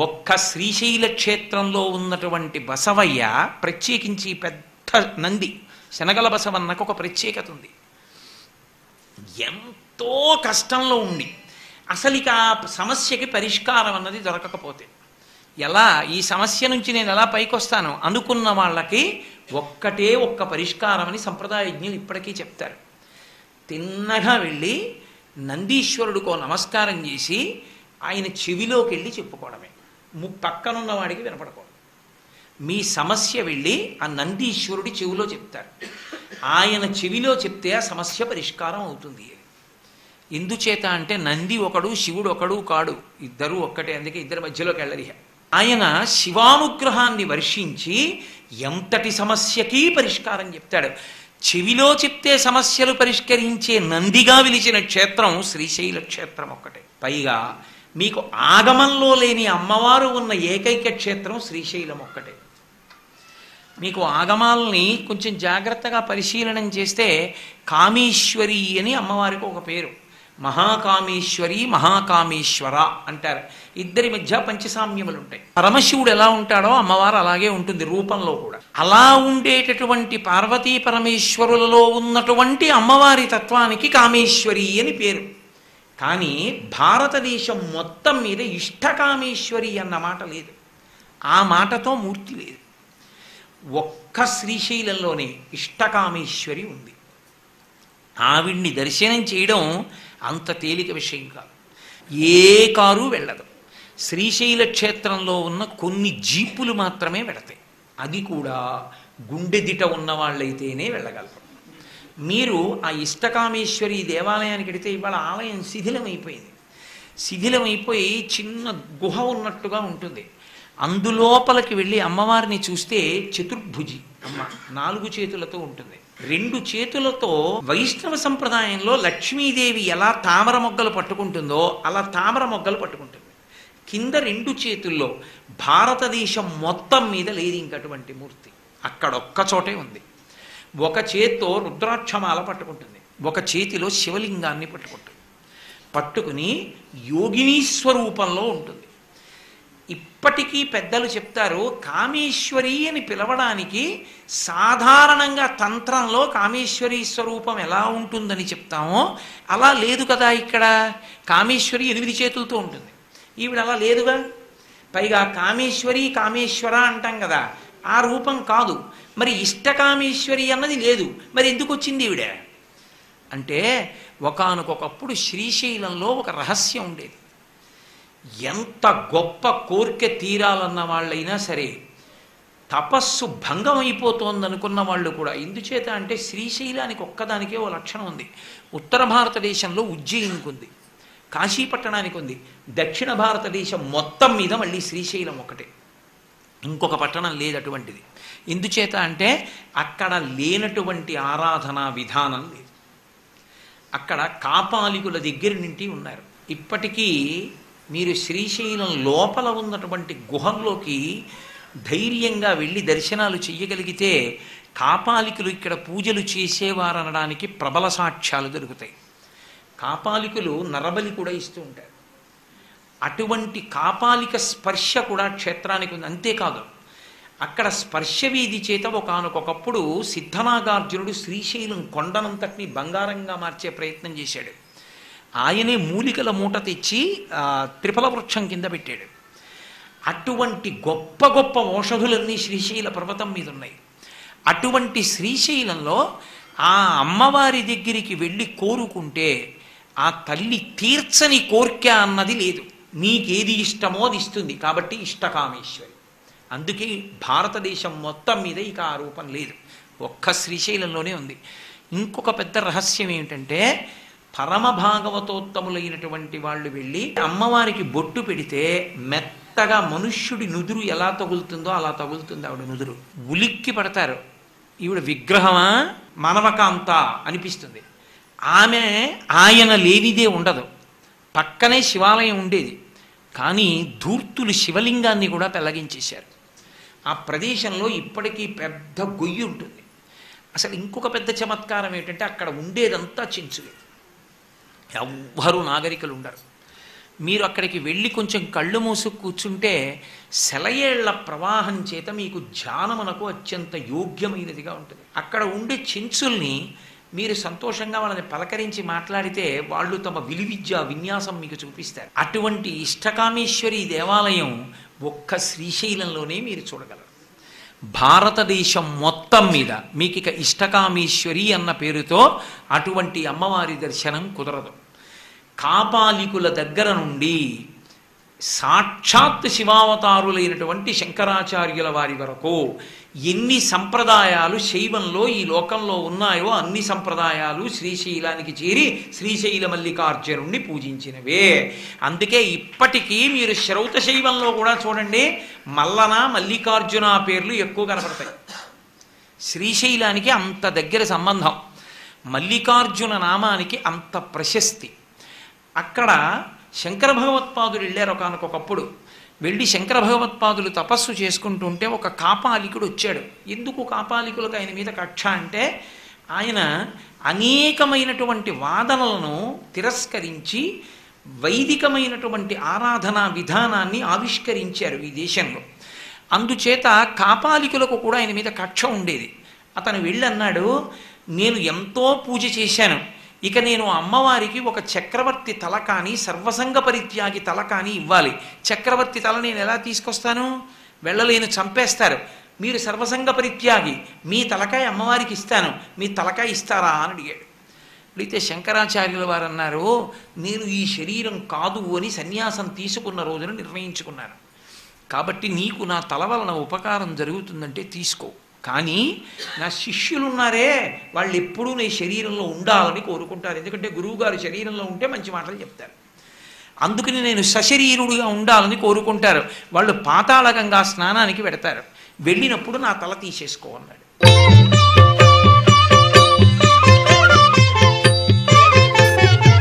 ఒక్క శ్రీశైల క్షేత్రంలో ఉన్నటువంటి బసవయ్య ప్రత్యేకించి పెద్ద నంది శనగల బసవన్నకు ఒక ప్రత్యేకత ఉంది. ఎంతో కష్టంలో ఉండి అసలు ఇక ఆ సమస్యకి పరిష్కారం అన్నది దొరకకపోతే ఎలా ఈ సమస్య నుంచి నేను ఎలా పైకొస్తాను అనుకున్న వాళ్ళకి ఒక్కటే ఒక్క పరిష్కారం అని సంప్రదాయజ్ఞులు ఇప్పటికీ చెప్తారు. తిన్నగా వెళ్ళి నందీశ్వరుడికో నమస్కారం చేసి ఆయన చెవిలోకి వెళ్ళి చెప్పుకోవడమే. పక్కనున్న వాడికి వినపడకూడదు. మీ సమస్య వెళ్ళి ఆ నందీశ్వరుడి చెవిలో చెప్తారు. ఆయన చెవిలో చెప్తే ఆ సమస్య పరిష్కారం అవుతుంది. ఎందుచేత అంటే నంది ఒకడు శివుడు ఒకడు కాడు, ఇద్దరు ఒక్కటే. అందుకే ఇద్దరి మధ్యలోకి వెళ్ళరు. ఆయన శివానుగ్రహాన్ని వర్షించి ఎంతటి సమస్యకి పరిష్కారం చెప్తాడు. చెవిలో చెప్తే సమస్యలు పరిష్కరించే నందిగా విలిచిన క్షేత్రం శ్రీశైల క్షేత్రం ఒక్కటే. పైగా మీకు ఆగమంలో లేని అమ్మవారు ఉన్న ఏకైక క్షేత్రం శ్రీశైలం ఒక్కటే. మీకు ఆగమాలని కొంచెం జాగ్రత్తగా పరిశీలనం చేస్తే కామేశ్వరి అని అమ్మవారికి ఒక పేరు. మహాకామేశ్వరి, మహాకామేశ్వర అంటారు. ఇద్దరి మధ్య పంచసామ్యములు ఉంటాయి. పరమశివుడు ఎలా ఉంటాడో అమ్మవారు అలాగే ఉంటుంది రూపంలో కూడా. అలా ఉండేటటువంటి పార్వతీ పరమేశ్వరులలో ఉన్నటువంటి అమ్మవారి తత్వానికి కామేశ్వరి అని పేరు. కానీ భారతదేశం మొత్తం మీద ఇష్టకామేశ్వరి అన్న మాట లేదు. ఆ మాటతో మూర్తి లేదు. ఒక్క శ్రీశైలంలోనే ఇష్టకామేశ్వరి ఉంది. ఆవిడ్ని దర్శనం చేయడం అంత తేలిక విషయం కాదు. ఏ కారు వెళ్ళదు. శ్రీశైల క్షేత్రంలో ఉన్న కొన్ని జీపులు మాత్రమే వెళతాయి. అది కూడా గుండెదిట ఉన్న వాళ్ళైతేనే వెళ్ళగలరు. మీరు ఆ ఇష్టకామేశ్వరి దేవాలయానికి వెడితే ఇవాళ ఆలయం శిథిలమైపోయింది. శిథిలమైపోయి చిన్న గుహ ఉన్నట్టుగా ఉంటుంది. అందులోపలికి వెళ్ళి అమ్మవారిని చూస్తే చతుర్భుజి అమ్మ, 4 చేతులతో ఉంటుంది. 2 చేతులతో వైష్ణవ సంప్రదాయంలో లక్ష్మీదేవి ఎలా తామర మొగ్గలు పట్టుకుంటుందో అలా తామర మొగ్గలు పట్టుకుంటుంది. కింద 2 చేతుల్లో భారతదేశం మొత్తం మీద లేదు ఇంకటువంటి మూర్తి. అక్కడొక్క చోటే ఉంది. ఒక చేత్తో రుద్రాక్షమాల పట్టుకుంటుంది, ఒక చేతిలో శివలింగాన్ని పట్టుకుంటుంది. పట్టుకుని యోగినీ స్వరూపంలో ఉంటుంది. ఇప్పటికీ పెద్దలు చెప్తారు, కామేశ్వరి అని పిలవడానికి సాధారణంగా తంత్రంలో కామేశ్వరి స్వరూపం ఎలా ఉంటుందని చెప్తామో అలా లేదు కదా. ఇక్కడ కామేశ్వరి 8 చేతులతో ఉంటుంది. ఈవిడ అలా లేదుగా. పైగా కామేశ్వరి కామేశ్వర అంటాం కదా, ఆ రూపం కాదు. మరి ఇష్టకామేశ్వరి అన్నది లేదు. మరి ఎందుకు వచ్చింది ఈవిడ అంటే, ఒకానొకప్పుడు శ్రీశైలంలో ఒక రహస్యం ఉండేది. ఎంత గొప్ప కోరిక తీరాలన్న వాళ్ళైనా సరే తపస్సు భంగం అయిపోతోందనుకున్న వాళ్ళు కూడా. ఎందుచేత అంటే శ్రీశైలానికి ఒక్కదానికే ఓ లక్షణం ఉంది. ఉత్తర భారతదేశంలో ఉజ్జయినికి ఉంది, కాశీపట్టణానికి ఉంది. దక్షిణ భారతదేశం మొత్తం మీద మళ్ళీ శ్రీశైలం ఒకటే, ఇంకొక పట్టణం లేదు అటువంటిది. ఎందుచేత అంటే అక్కడ లేనటువంటి ఆరాధనా విధానం లేదు. అక్కడ కాపాలికుల దగ్గర నుండి ఉన్నారు. ఇప్పటికీ మీరు శ్రీశైలం లోపల ఉన్నటువంటి గుహల్లోకి ధైర్యంగా వెళ్ళి దర్శనాలు చెయ్యగలిగితే కాపాలికులు ఇక్కడ పూజలు చేసేవారనడానికి ప్రబల సాక్ష్యాలు దొరుకుతాయి. కాపాలికులు నరబలి కూడా ఇస్తూ ఉంటారు. అటువంటి కాపాలిక స్పర్శ కూడా క్షేత్రానికి ఉంది. అంతేకాదు, అక్కడ స్పర్శవీధి చేత ఒకానొకప్పుడు సిద్ధనాగార్జునుడు శ్రీశైలం కొండనంతటిని బంగారంగా మార్చే ప్రయత్నం చేశాడు. ఆయనే మూలికల మూట తెచ్చి త్రిఫల వృక్షం కింద పెట్టాడు. అటువంటి గొప్ప గొప్ప ఔషధులన్నీ శ్రీశైల పర్వతం మీద ఉన్నాయి. అటువంటి శ్రీశైలంలో ఆ అమ్మవారి దగ్గరికి వెళ్ళి కోరుకుంటే ఆ తల్లి తీర్చని కోర్కె అన్నది లేదు. నీకేది ఇష్టమో అది ఇస్తుంది. కాబట్టి ఇష్టకామేశ్వరి. అందుకే భారతదేశం మొత్తం మీద ఇక ఆ రూపం లేదు, ఒక్క శ్రీశైలంలోనే ఉంది. ఇంకొక పెద్ద రహస్యం ఏమిటంటే, పరమ భాగవతోత్తములైనటువంటి వాళ్ళు వెళ్ళి అమ్మవారికి బొట్టు పెడితే మెత్తగా మనుష్యుడి నుదురు ఎలా తగులుతుందో అలా తగులుతుంది ఆవిడ నుదురు. ఉలిక్కి పడతారు. ఈవిడ విగ్రహమా మానవకాంత అనిపిస్తుంది. ఆమె ఆయన లేనిదే ఉండదు. పక్కనే శివాలయం ఉండేది, కానీ ధూర్తులు శివలింగాన్ని కూడా పెళ్లగించేశారు. ఆ ప్రదేశంలో ఇప్పటికీ పెద్ద గొయ్యి ఉంటుంది. అసలు ఇంకొక పెద్ద చమత్కారం ఏంటంటే, అక్కడ ఉండేదంతా చెంచులే, ఎవ్వరూ నాగరికులు ఉండరు. మీరు అక్కడికి వెళ్ళి కొంచెం కళ్ళు మూసు కూర్చుంటే సెలయేళ్ల ప్రవాహం చేత మీకు ధ్యానమునకు అత్యంత యోగ్యమైనదిగా ఉంటుంది. అక్కడ ఉండే చెంచుల్ని మీరు సంతోషంగా వాళ్ళని పలకరించి మాట్లాడితే వాళ్ళు తమ విలువిద్య విన్యాసం మీకు చూపిస్తారు. అటువంటి ఇష్టకామేశ్వరి దేవాలయం ఒక్క శ్రీశైలంలోనే మీరు చూడగలరు. భారతదేశం మొత్తం మీద మీకు ఇక ఇష్టకామేశ్వరి అన్న పేరుతో అటువంటి అమ్మవారి దర్శనం కుదరదు. కాపాలికుల దగ్గర నుండి సాక్షాత్ శివావతారులైనటువంటి శంకరాచార్యుల వారి వరకు ఎన్ని సంప్రదాయాలు శైవంలో ఈ లోకంలో ఉన్నాయో అన్ని సంప్రదాయాలు శ్రీశైలానికి చేరి శ్రీశైల మల్లికార్జునుణ్ణి పూజించినవే. అందుకే ఇప్పటికీ మీరు శ్రౌత శైవంలో కూడా చూడండి, మల్లన మల్లికార్జున పేర్లు ఎక్కువ కనపడతాయి. శ్రీశైలానికి అంత దగ్గర సంబంధం, మల్లికార్జున నామానికి అంత ప్రశస్తి. అక్కడ శంకర భగవత్పాదులు వెళ్ళారు ఒకానొకప్పుడు. వెళ్ళి శంకర భగవత్పాదులు తపస్సు చేసుకుంటుంటే ఒక కాపాలికుడు వచ్చాడు. ఎందుకు కాపాలికులకు ఆయన మీద కక్ష అంటే, ఆయన అనేకమైనటువంటి వాదనలను తిరస్కరించి వైదికమైనటువంటి ఆరాధనా విధానాన్ని ఆవిష్కరించారు ఈ దేశంలో. అందుచేత కాపాలికులకు కూడా ఆయన మీద కక్ష ఉండేది. అతను వెళ్ళి అన్నాడు, నేను ఎంతో పూజ చేశాను, ఇక నేను అమ్మవారికి ఒక చక్రవర్తి తల కానీ సర్వసంగ పరిత్యాగి తల కానీ ఇవ్వాలి. చక్రవర్తి తల నేను ఎలా తీసుకొస్తాను, వెళ్ళలేను, చంపేస్తారు. మీరు సర్వసంగ పరిత్యాగి, మీ తలకాయ అమ్మవారికి ఇస్తాను, మీ తలకాయ ఇస్తారా అని అడిగాడు. అడిగితే శంకరాచార్యుల వారు అన్నారు, నేను ఈ శరీరం కాదు అని సన్యాసం తీసుకున్న రోజున నిర్ణయించుకున్నాను. కాబట్టి నీకు నా తల వలన ఉపకారం జరుగుతుందంటే తీసుకో. కానీ నా శిష్యులు ఉన్నారే, వాళ్ళు ఎప్పుడూ నీ శరీరంలో ఉండాలని కోరుకుంటారు. ఎందుకంటే గురువుగారు శరీరంలో ఉంటే మంచి మాటలు చెప్తారు. అందుకని నేను సశరీరుడుగా ఉండాలని కోరుకుంటారు. వాళ్ళు పాతాళగంగా స్నానానికి వెడతారు. వెళ్ళినప్పుడు నా తల తీసేసుకో అన్నాడు.